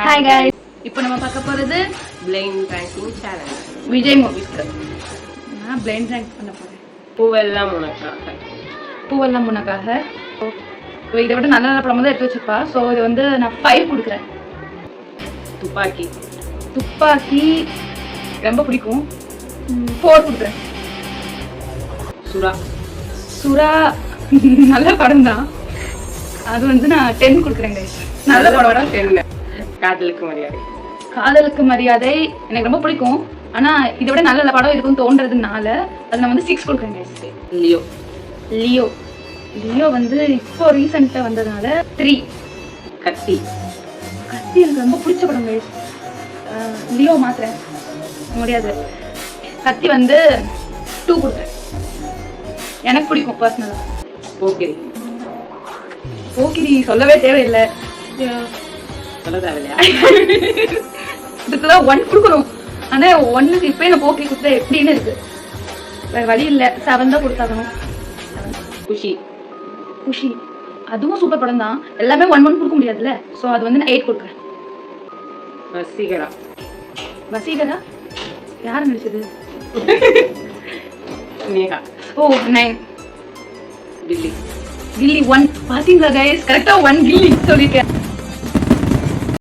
Hi guys. இப்போ நம்ம பார்க்க போறது blind ranking challenge. விஜய் மூவிஸ்க்கு. நான் blind rank பண்ண போறேன். பூவெல்லாம் உனக்காக. பூவெல்லாம் உனக்காக. இதை விட நல்ல நல்ல படம் தான் எடுத்து வச்சிருப்பா. ஸோ இது வந்து நான் 5 கொடுக்குறேன். துப்பாக்கி. துப்பாக்கி ரொம்ப பிடிக்கும். 4 கொடுக்குறேன். சுறா. சுறா நல்ல படம் தான். அது வந்து நான் 10 கொடுக்குறேன் guys. நல்ல படம் 10. காதலுக்கு மரியாதை. காதலுக்கு மரியாதை எனக்கு ரொம்ப பிடிக்கும். ஆனா இதை விட நல்ல படம் இருக்குன்னு தோன்றதுனால அது நான் வந்து 6 கொடுக்குறேன் guys. லியோ. லியோ லியோ வந்து இப்போ ரீசெண்டா வந்ததுனால 3. கத்தி. கத்தி எனக்கு ரொம்ப பிடிச்ச படம் guys. லியோ மாத்துறேன் முடியாது. கத்தி வந்து 2 கொடுக்குறேன். எனக்கு பிடிக்கும் பர்சனலா. போக்கிரி. போக்கிரி சொல்லவே தேவையில்லை. சொல்ல தேவையில்லையா? இதுக்குதான் 1 கொடுக்கணும். ஆனா 1க்கு இப்ப நான் போக்கிரி கொடுத்தா எப்படின்னு இருக்கு. வேற வழி இல்லை. 7 தான் கொடுத்தாகணும். குஷி. குஷி அதுவும் சூப்பர் படம் தான். எல்லாமே 1 கொடுக்க முடியாதுல்ல. ஸோ அது வந்து நான் 8 கொடுக்குறேன். வசீகரா. வசீகரா யார் நடிச்சது? நேகா. ஓ 9. கில்லி. கில்லி 1 பாத்தீங்களா கைஸ்? கரெக்டா 1 கில்லி சொல்லிருக்கேன்.